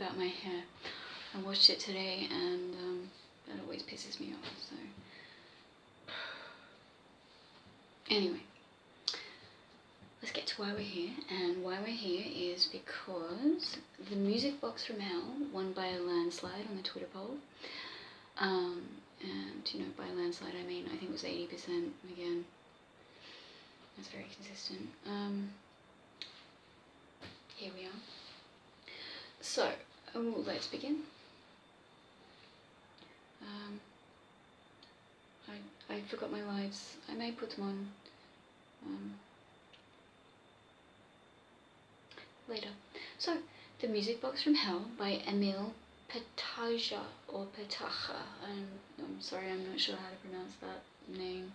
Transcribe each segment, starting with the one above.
about my hair. I washed it today and that always pisses me off, so... Anyway, let's get to why we're here. And why we're here is because the Music Box from Hell won by a landslide on the Twitter poll. And, you know, by a landslide I mean, I think it was 80% again. That's very consistent. Here we are. So, let's begin. I forgot my lights. I may put them on later. So, The Music Box from Hell by Emil Petaja or Petaja. I'm sorry, I'm not sure how to pronounce that name.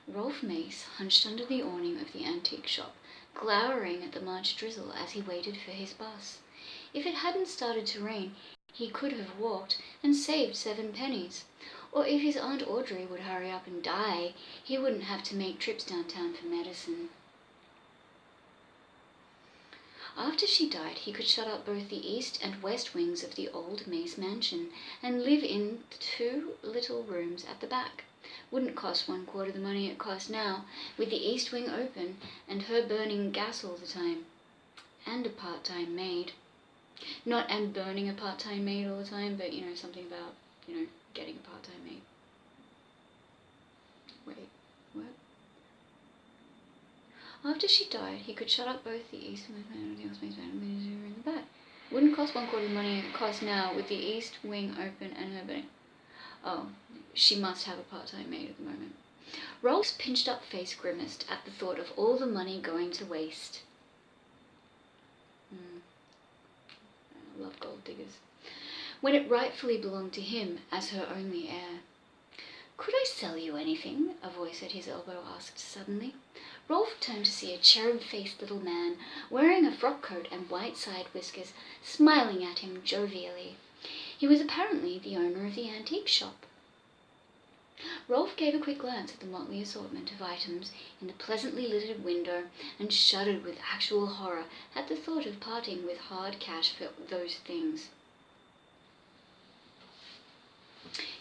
Rolph Mace hunched under the awning of the antique shop, glowering at the March drizzle as he waited for his bus. If it hadn't started to rain, he could have walked and saved 7 pennies. Or if his Aunt Audrey would hurry up and die, he wouldn't have to make trips downtown for medicine. After she died, he could shut up both the east and west wings of the old Mace mansion and live in the 2 little rooms at the back. Wouldn't cost 1/4 the money it costs now, with the east wing open and her burning gas all the time. And a part-time maid. Not and burning a part-time maid all the time, but, you know, something about, you know, getting a part-time maid. Wait, what? After she died, he could shut up both the east and west wings in the back. Wouldn't cost 1/4 the money it costs now, with the east wing open and her burning. Oh, she must have a part-time maid at the moment. Rolph's pinched-up face grimaced at the thought of all the money going to waste. I love gold diggers. When it rightfully belonged to him as her only heir. "Could I sell you anything?" a voice at his elbow asked suddenly. Rolph turned to see a cherub-faced little man, wearing a frock coat and white side whiskers, smiling at him jovially. He was apparently the owner of the antique shop. Rolph gave a quick glance at the motley assortment of items in the pleasantly lighted window and shuddered with actual horror at the thought of parting with hard cash for those things.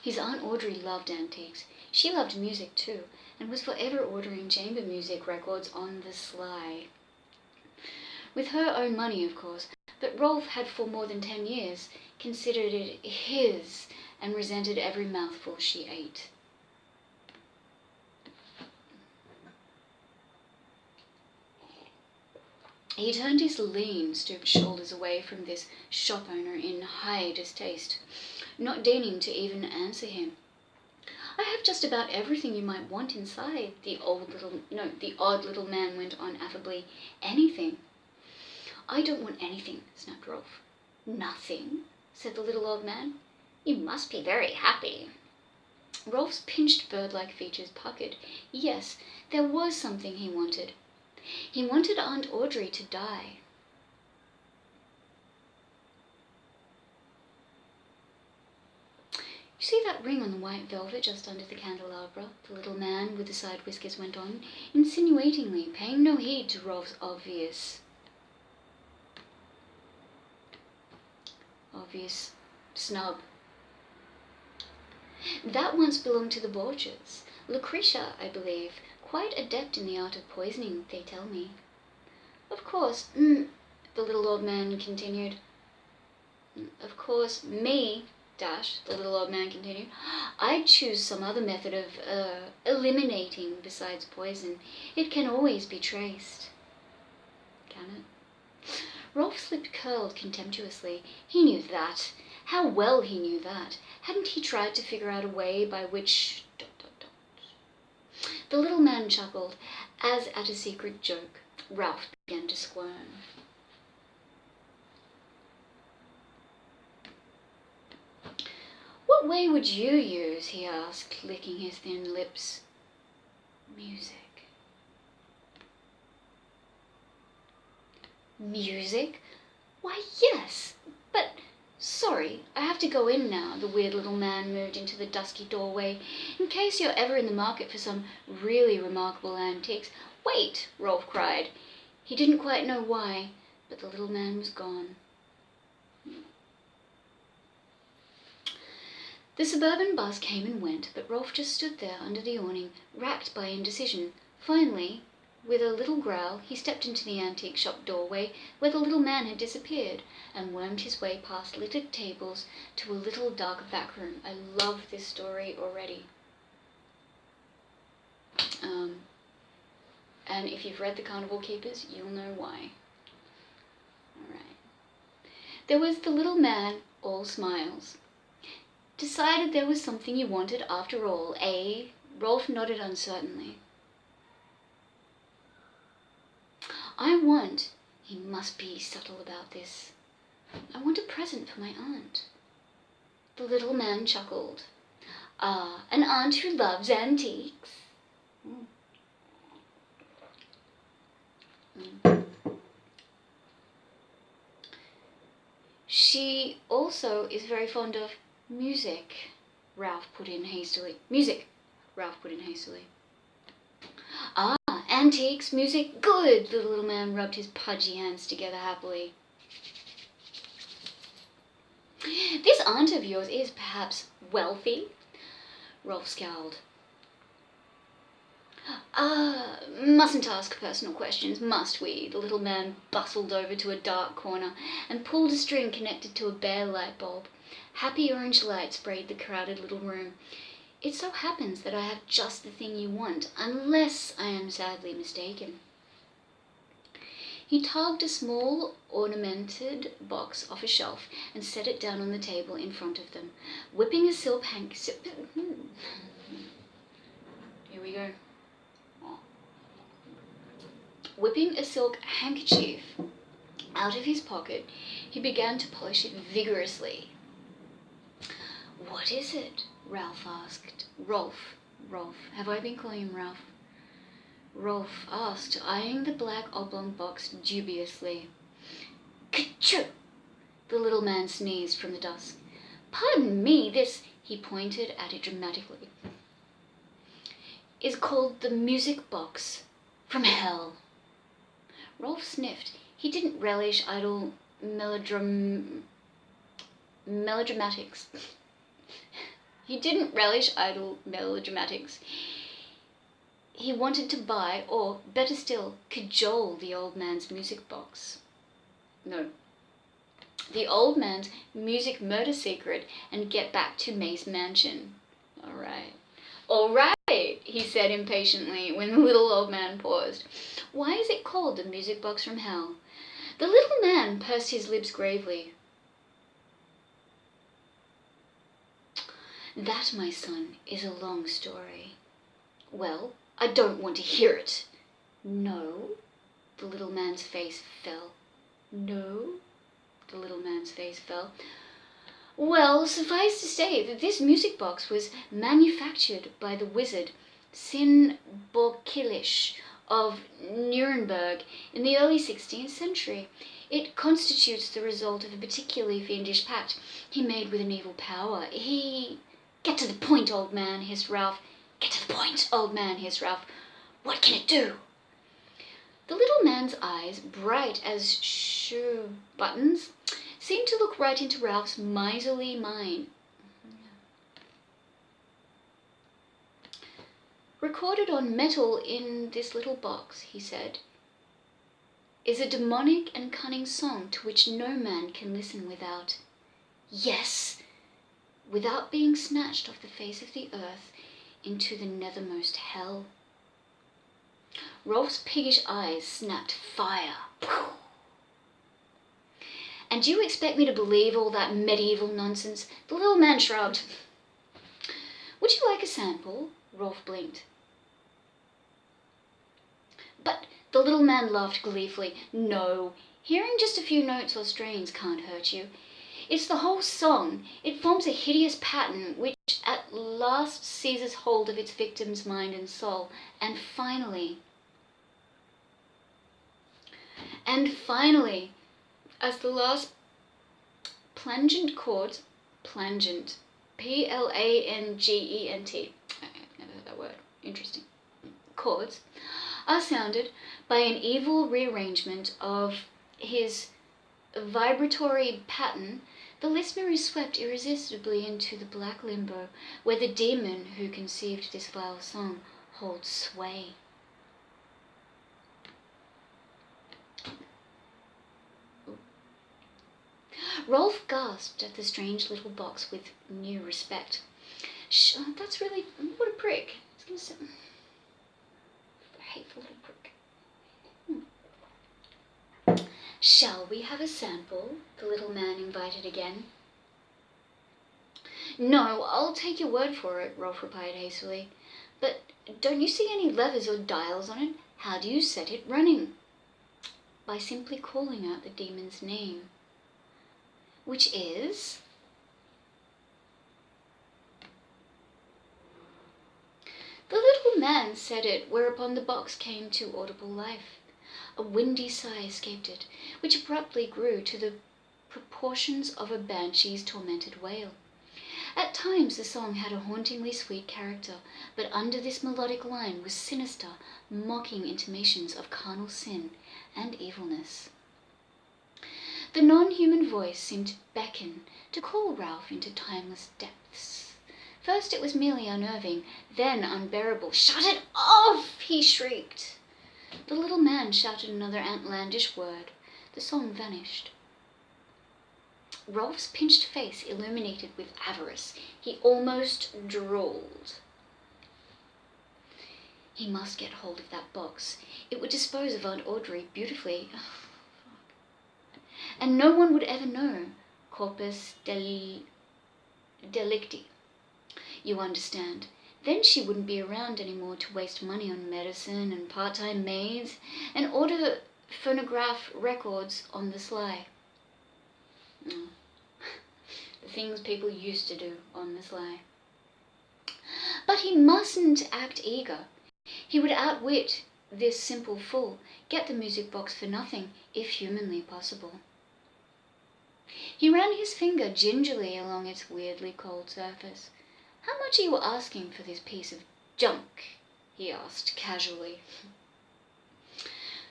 His Aunt Audrey loved antiques. She loved music too, and was forever ordering chamber music records on the sly. With her own money, of course, but Rolph had for more than 10 years considered it his and resented every mouthful she ate. He turned his lean, stooped shoulders away from this shop owner in high distaste, not deigning to even answer him. "I have just about everything you might want inside," the odd little man went on affably. "Anything." "I don't want anything," snapped Rolph. "Nothing?" said the little old man. "You must be very happy." Rolph's pinched bird-like features puckered. Yes, there was something he wanted. He wanted Aunt Audrey to die. "You see that ring on the white velvet just under the candelabra?" the little man with the side whiskers went on, insinuatingly, paying no heed to Rolph's obvious snub. "That once belonged to the Borgias. Lucretia, I believe. Quite adept in the art of poisoning, they tell me." "Of course, the little old man continued. "Of course, me, the little old man continued, "I'd choose some other method of, eliminating besides poison. It can always be traced." "Can it?" Rolph's lip curled contemptuously. He knew that. How well he knew that. Hadn't he tried to figure out a way by which... The little man chuckled, as at a secret joke. Ralph began to squirm. "What way would you use?" he asked, licking his thin lips. "Music." "Music? Why, yes, but... Sorry, I have to go in now." The weird little man moved into the dusky doorway. "In case you're ever in the market for some really remarkable antiques..." "Wait!" Rolph cried. He didn't quite know why, but the little man was gone. The suburban bus came and went, but Rolph just stood there under the awning, racked by indecision. Finally, with a little growl, he stepped into the antique shop doorway where the little man had disappeared and wormed his way past littered tables to a little dark back room. I love this story already. And if you've read The Carnival Keepers, you'll know why. Alright. There was the little man, all smiles. Decided there was something you wanted after all, eh? Rolph nodded uncertainly. He must be subtle about this. I want a present for my aunt. The little man chuckled. Ah, an aunt who loves antiques. She also is very fond of music, Rolph put in hastily. Music, Rolph put in hastily. Ah, antiques, music, good! The little man rubbed his pudgy hands together happily. This aunt of yours is perhaps wealthy? Rolph scowled. Mustn't ask personal questions, must we? The little man bustled over to a dark corner and pulled a string connected to a bare light bulb. Happy orange light sprayed the crowded little room. It so happens that I have just the thing you want, unless I am sadly mistaken. He tugged a small ornamented box off a shelf and set it down on the table in front of them, whipping a silk handkerchief. Here we go. Whipping a silk handkerchief out of his pocket, he began to polish it vigorously. What is it? Rolph asked. Rolph. Have I been calling him Rolph? Rolph asked, eyeing the black oblong box dubiously. Ka-choo! The little man sneezed from the dusk. Pardon me, this, he pointed at it dramatically, is called the music box from hell. Rolph sniffed. He didn't relish idle melodramatics. He didn't relish idle melodramatics. He wanted to buy, or better still, cajole the old man's music box. No. The old man's music murder secret and get back to Mace Mansion. All right, he said impatiently when the little old man paused. Why is it called the music box from hell? The little man pursed his lips gravely. That, my son, is a long story. Well, I don't want to hear it. No, the little man's face fell. No, the little man's face fell. Well, suffice to say that this music box was manufactured by the wizard Sin Borkilish of Nuremberg in the early 16th century. It constitutes the result of a particularly fiendish pact he made with an evil power. Get to the point, old man, hissed Rolph. Get to the point, old man, hissed Rolph. What can it do? The little man's eyes, bright as shoe buttons, seemed to look right into Ralph's miserly mind. Recorded on metal in this little box, he said, is a demonic and cunning song to which no man can listen without, yes, without being snatched off the face of the earth into the nethermost hell. Rolph's piggish eyes snapped fire. And do you expect me to believe all that medieval nonsense? The little man shrugged. Would you like a sample? Rolph blinked. But the little man laughed gleefully. No, hearing just a few notes or strains can't hurt you. It's the whole song. It forms a hideous pattern which at last seizes hold of its victim's mind and soul. And finally, as the last plangent chords, plangent, Plangent, I've never heard that word, interesting, chords, are sounded by an evil rearrangement of his vibratory pattern, the listener is swept irresistibly into the black limbo where the demon who conceived this vile song holds sway. Rolph gasped at the strange little box with new respect. That's really... what a prick. It's gonna say... a hateful little prick. Shall we have a sample? The little man invited again. No, I'll take your word for it, Rolph replied hastily. But don't you see any levers or dials on it? How do you set it running? By simply calling out the demon's name. Which is... The little man said it, whereupon the box came to audible life. A windy sigh escaped it, which abruptly grew to the proportions of a banshee's tormented wail. At times the song had a hauntingly sweet character, but under this melodic line was sinister, mocking intimations of carnal sin and evilness. The non-human voice seemed to beckon, to call Rolph into timeless depths. First it was merely unnerving, then unbearable. "Shut it off!" he shrieked. The little man shouted another outlandish word. The song vanished. Rolph's pinched face illuminated with avarice. He almost drooled. He must get hold of that box. It would dispose of Aunt Audrey beautifully. And no one would ever know. Corpus delicti. You understand. Then she wouldn't be around anymore to waste money on medicine and part-time maids and order phonograph records on the sly. The things people used to do on the sly. But he mustn't act eager. He would outwit this simple fool, get the music box for nothing, if humanly possible. He ran his finger gingerly along its weirdly cold surface. "How much are you asking for this piece of junk?" he asked casually.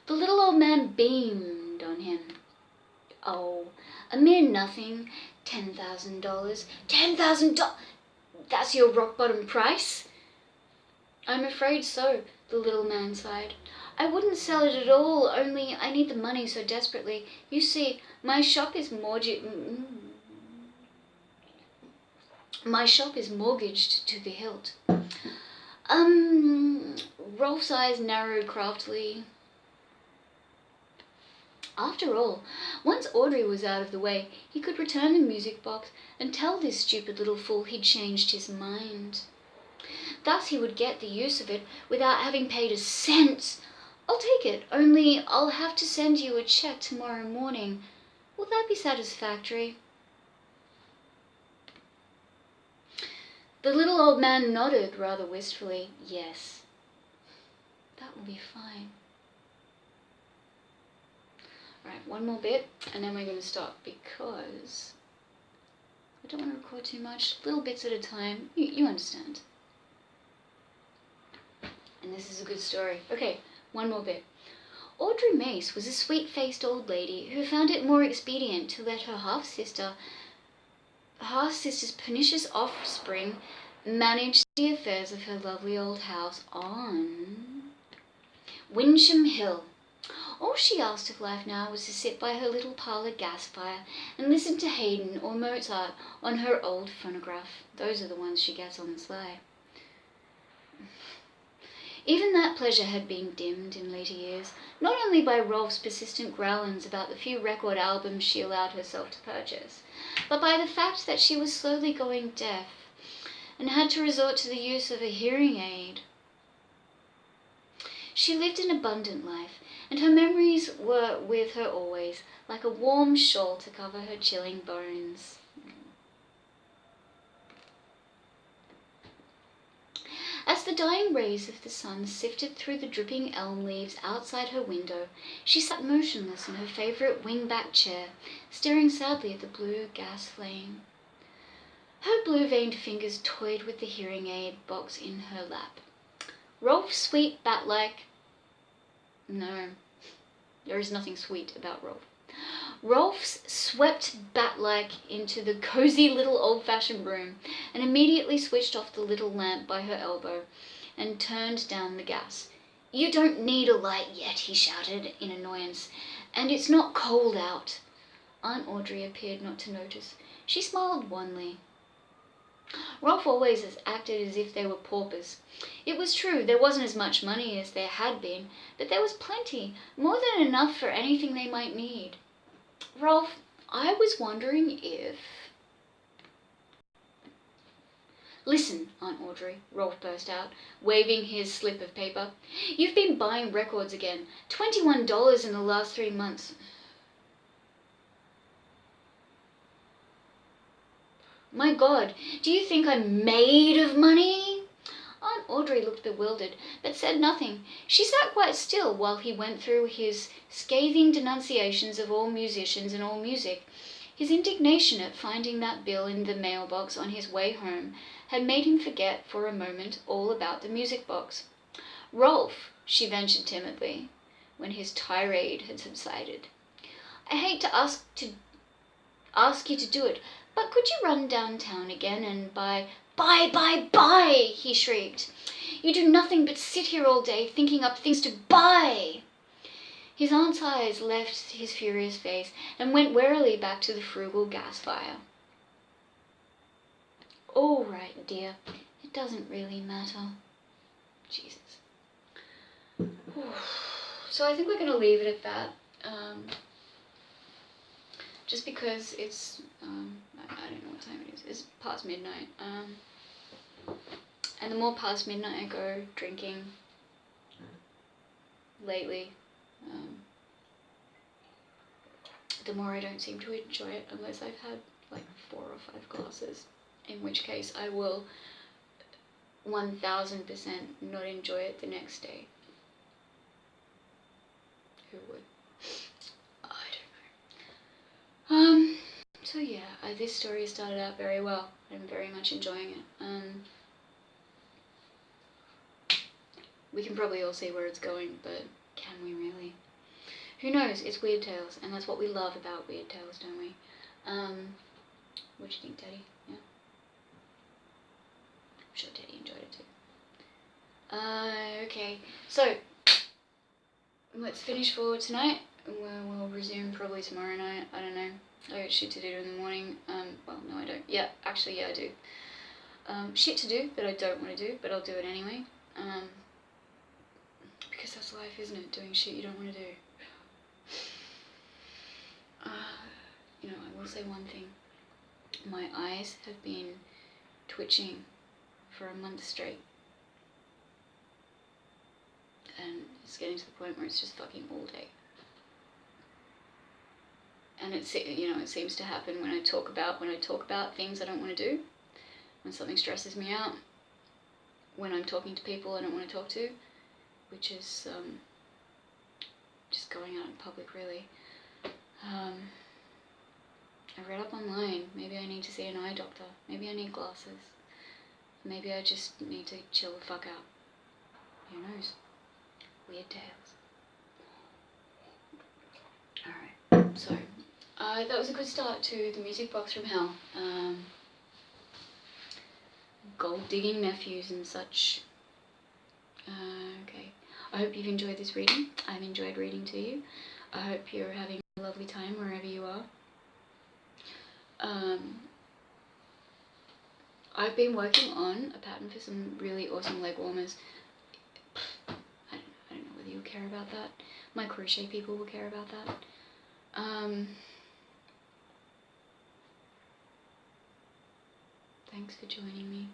The little old man beamed on him. "Oh, a mere nothing. $10,000. $10,000! That's your rock-bottom price?" "I'm afraid so," the little man sighed. "I wouldn't sell it at all, only I need the money so desperately. You see, my shop is mortgaged to the hilt." Rolph's eyes narrowed craftily. After all, once Audrey was out of the way, he could return the music box and tell this stupid little fool he'd changed his mind. Thus he would get the use of it without having paid a cent. "I'll take it, only I'll have to send you a check tomorrow morning. Will that be satisfactory?" The little old man nodded rather wistfully. "Yes, that will be fine." Right, one more bit, and then we're going to stop because I don't want to record too much, little bits at a time. You understand. And this is a good story. Okay, one more bit. Audrey Mace was a sweet-faced old lady who found it more expedient to let her half-sister's pernicious offspring manage the affairs of her lovely old house on Winsham Hill. All she asked of life now was to sit by her little parlour gas fire and listen to Haydn or Mozart on her old phonograph. Those are the ones she gets on the sly. Even that pleasure had been dimmed in later years, not only by Rolph's persistent growlings about the few record albums she allowed herself to purchase, but by the fact that she was slowly going deaf and had to resort to the use of a hearing aid. She lived an abundant life, and her memories were with her always, like a warm shawl to cover her chilling bones. As the dying rays of the sun sifted through the dripping elm leaves outside her window, she sat motionless in her favourite wing-back chair, staring sadly at the blue gas flame. Her blue-veined fingers toyed with the hearing aid box in her lap. Rolph's sweet bat-like No, there is nothing sweet about Rolph. Rolf swept bat-like into the cozy little old-fashioned room and immediately switched off the little lamp by her elbow and turned down the gas. "You don't need a light yet," he shouted in annoyance, "and it's not cold out." Aunt Audrey appeared not to notice. She smiled wanly. Rolf always acted as if they were paupers. It was true, there wasn't as much money as there had been, but there was plenty, more than enough for anything they might need. "Rolf, I was wondering if—" "Listen, Aunt Audrey," Rolf burst out, waving his slip of paper. "You've been buying records again. $21 in the last 3 months. My God, do you think I'm made of money?" Aunt Audrey looked bewildered, but said nothing. She sat quite still while he went through his scathing denunciations of all musicians and all music. His indignation at finding that bill in the mailbox on his way home had made him forget for a moment all about the music box. "Rolf," she ventured timidly, when his tirade had subsided, "I hate to ask you to do it, but could you run downtown again and buy—" Buy, he shrieked. "You do nothing but sit here all day thinking up things to buy." His aunt's eyes left his furious face and went warily back to the frugal gas fire. "All right, dear, it doesn't really matter." Jesus. So I think we're going to leave it at that. Just because it's, I don't know what time it is. It's past midnight. And the more past midnight I go drinking lately, the more I don't seem to enjoy it unless I've had like 4 or 5 glasses, in which case I will 1000% not enjoy it the next day. Who would? I don't know. So yeah, this story started out very well. I'm very much enjoying it. We can probably all see where it's going, but can we really? Who knows? It's Weird Tales, and that's what we love about Weird Tales, don't we? What do you think, Teddy? Yeah? I'm sure Teddy enjoyed it too. Okay, so let's finish for tonight. We'll resume probably tomorrow night. I don't know. I got shit to do in the morning. Well, no, I don't. Yeah, actually, yeah, I do. Shit to do that I don't want to do, but I'll do it anyway. Because that's life, isn't it? Doing shit you don't want to do. You know, I will say one thing. My eyes have been twitching for a month straight. And it's getting to the point where it's just fucking all day. And it seems to happen when I talk about things I don't want to do, when something stresses me out, when I'm talking to people I don't want to talk to, which is just going out in public, really. I read up online. Maybe I need to see an eye doctor. Maybe I need glasses. Maybe I just need to chill the fuck out. Who knows? Weird Tales. Alright, so that was a good start to the music box from hell. Gold digging nephews and such. Okay, I hope you've enjoyed this reading. I've enjoyed reading to you. I hope you're having a lovely time wherever you are. I've been working on a pattern for some really awesome leg warmers. I don't know whether you'll care about that. My crochet people will care about that. Thanks for joining me.